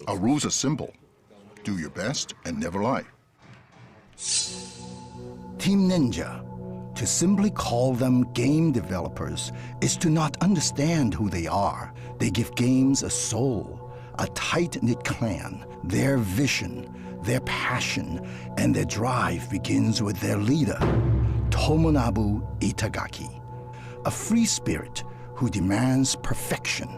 Our rules are simple. Do your best and never lie. Team Ninja. To simply call them game developers is to not understand who they are. They give games a soul, a tight-knit clan. Their vision, their passion, and their drive begins with their leader, Tomonabu Itagaki, a free spirit who demands perfection.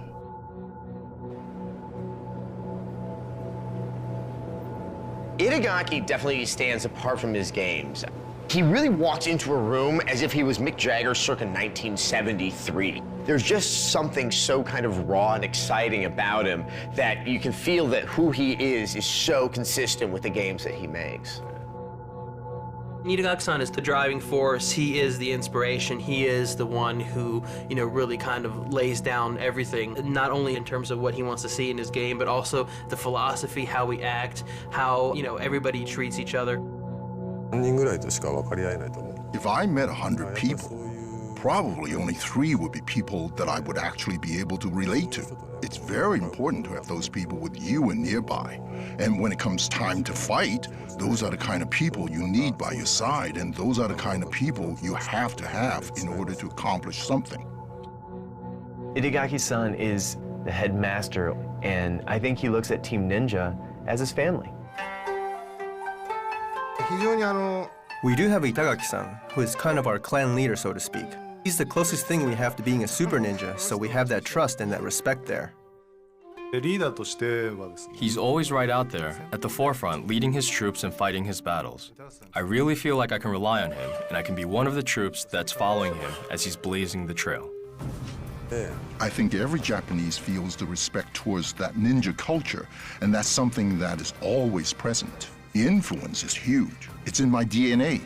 Itagaki definitely stands apart from his games. He really walks into a room as if he was Mick Jagger circa 1973. There's just something so kind of raw and exciting about him that you can feel that who he is so consistent with the games that he makes. Itagaki-san is the driving force. He is the inspiration. He is the one who, really kind of lays down everything, not only in terms of what he wants to see in his game, but also the philosophy, how we act, how, everybody treats each other. If I met 100 people, probably only 3 would be people that I would actually be able to relate to. It's very important to have those people with you and nearby. And when it comes time to fight, those are the kind of people you need by your side, and those are the kind of people you have to have in order to accomplish something. Itagaki-san is the headmaster, and I think he looks at Team Ninja as his family. We do have Itagaki-san, who is kind of our clan leader, so to speak. He's the closest thing we have to being a super ninja, so we have that trust and that respect there. He's always right out there, at the forefront, leading his troops and fighting his battles. I really feel like I can rely on him, and I can be one of the troops that's following him as he's blazing the trail. I think every Japanese feels the respect towards that ninja culture, and that's something that is always present. The influence is huge. It's in my DNA.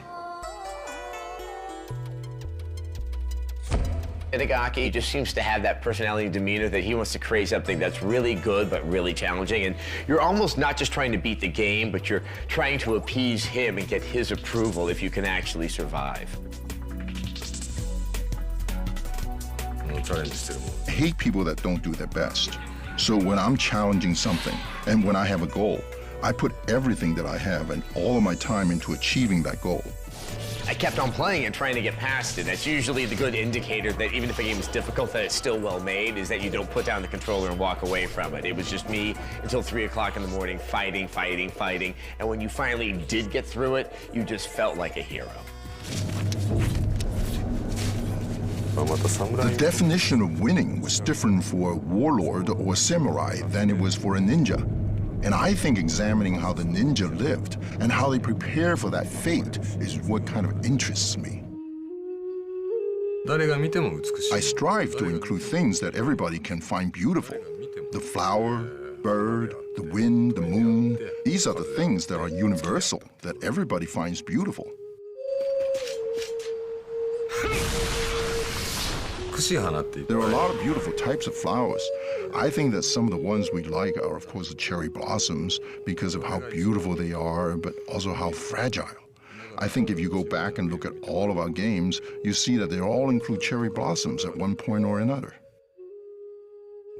Itagaki just seems to have that personality and demeanor that he wants to create something that's really good but really challenging. And you're almost not just trying to beat the game, but you're trying to appease him and get his approval if you can actually survive. I hate people that don't do their best. So when I'm challenging something and when I have a goal, I put everything that I have and all of my time into achieving that goal. I kept on playing and trying to get past it. That's usually the good indicator that even if a game is difficult, that it's still well made, is that you don't put down the controller and walk away from it. It was just me until 3 o'clock in the morning, fighting. And when you finally did get through it, you just felt like a hero. The definition of winning was different for a warlord or a samurai than it was for a ninja. And I think examining how the ninja lived and how they prepare for that fate is what kind of interests me. I strive to include things that everybody can find beautiful. The flower, bird, the wind, the moon. These are the things that are universal, that everybody finds beautiful. There are a lot of beautiful types of flowers. I think that some of the ones we like are, of course, the cherry blossoms because of how beautiful they are, but also how fragile. I think if you go back and look at all of our games, you see that they all include cherry blossoms at one point or another.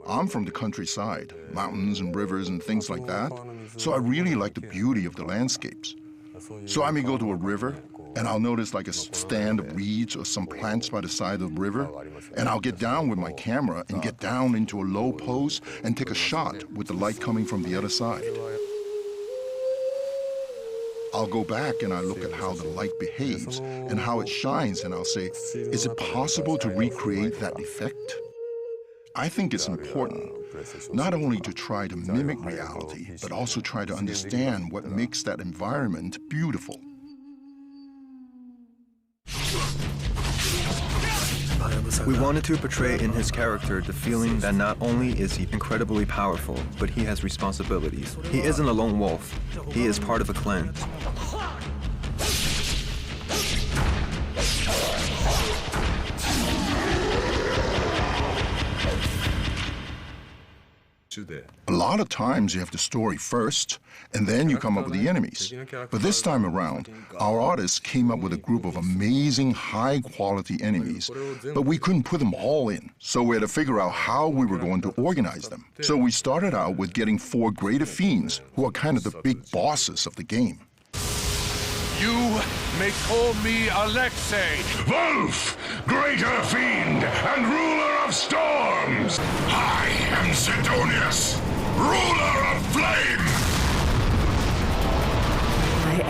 I'm from the countryside, mountains and rivers and things like that, so I really like the beauty of the landscapes. So I may go to a river, and I'll notice like a stand of weeds or some plants by the side of the river, and I'll get down with my camera and get down into a low pose and take a shot with the light coming from the other side. I'll go back and I look at how the light behaves and how it shines, and I'll say, is it possible to recreate that effect? I think it's important not only to try to mimic reality, but also try to understand what makes that environment beautiful. We wanted to portray in his character the feeling that not only is he incredibly powerful, but he has responsibilities. He isn't a lone wolf. He is part of a clan. A lot of times you have the story first, and then you come up with the enemies. But this time around, our artists came up with a group of amazing, high-quality enemies, but we couldn't put them all in, so we had to figure out how we were going to organize them. So we started out with getting 4 greater fiends, who are kind of the big bosses of the game. You may call me Alexei. Wolf, greater fiend and ruler of storms. I am Sidonius, ruler of flame. I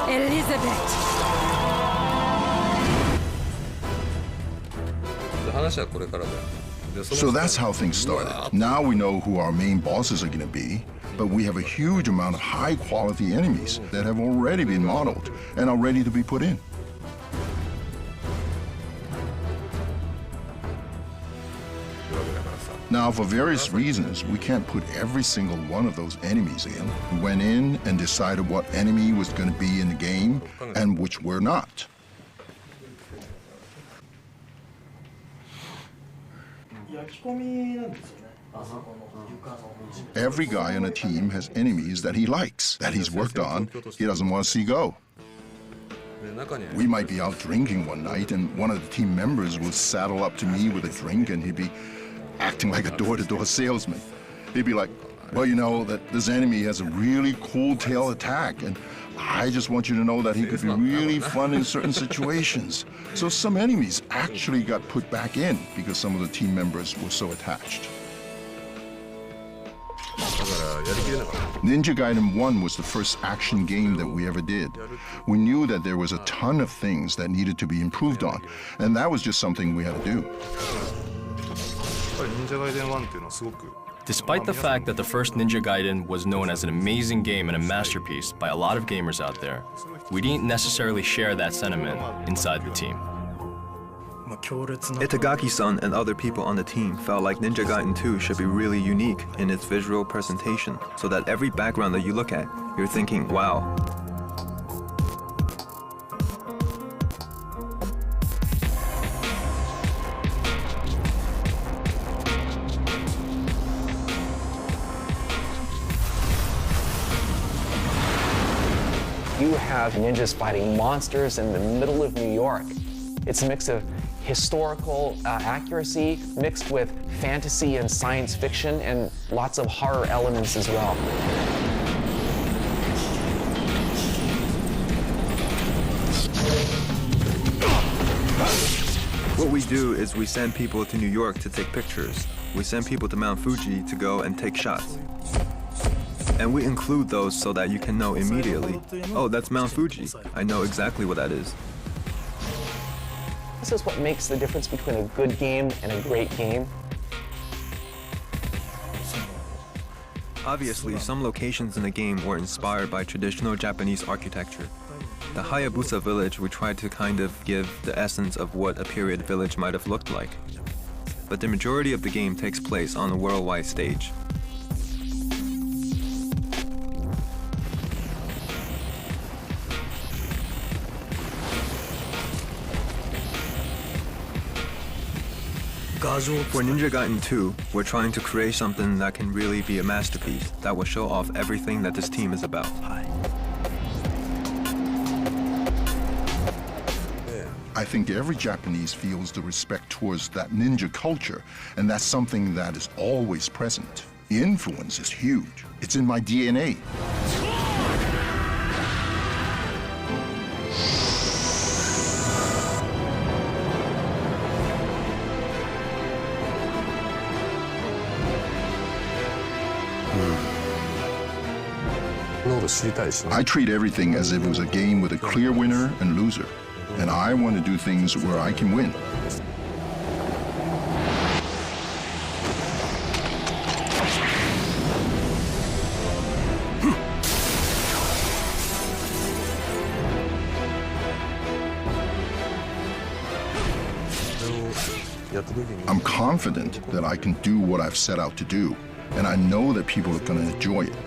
am Elizabeth. So that's how things started. Now we know who our main bosses are going to be, but we have a huge amount of high-quality enemies that have already been modeled and are ready to be put in. Now, for various reasons, we can't put every single one of those enemies in. We went in and decided what enemy was going to be in the game and which were not. Every guy on a team has enemies that he likes, that he's worked on, he doesn't want to see go. We might be out drinking one night, and one of the team members will saddle up to me with a drink, and he'd be acting like a door-to-door salesman. He'd be like, well, you know, that this enemy has a really cool tail attack, and I just want you to know that he could be really fun in certain situations. So some enemies actually got put back in because some of the team members were so attached. Ninja Gaiden 1 was the first action game that we ever did. We knew that there was a ton of things that needed to be improved on, and that was just something we had to do. Despite the fact that the first Ninja Gaiden was known as an amazing game and a masterpiece by a lot of gamers out there, we didn't necessarily share that sentiment inside the team. Itagaki-san and other people on the team felt like Ninja Gaiden 2 should be really unique in its visual presentation, so that every background that you look at, you're thinking, wow. You have ninjas fighting monsters in the middle of New York. It's a mix of historical accuracy mixed with fantasy and science fiction and lots of horror elements as well. What we do is we send people to New York to take pictures. We send people to Mount Fuji to go and take shots. And we include those so that you can know immediately, oh, that's Mount Fuji. I know exactly what that is. This is what makes the difference between a good game and a great game. Obviously, some locations in the game were inspired by traditional Japanese architecture. The Hayabusa village, we tried to kind of give the essence of what a period village might have looked like. But the majority of the game takes place on a worldwide stage. For Ninja Gaiden 2, we're trying to create something that can really be a masterpiece, that will show off everything that this team is about. I think every Japanese feels the respect towards that ninja culture, and that's something that is always present. The influence is huge. It's in my DNA. I treat everything as if it was a game with a clear winner and loser, and I want to do things where I can win. I'm confident that I can do what I've set out to do, and I know that people are going to enjoy it.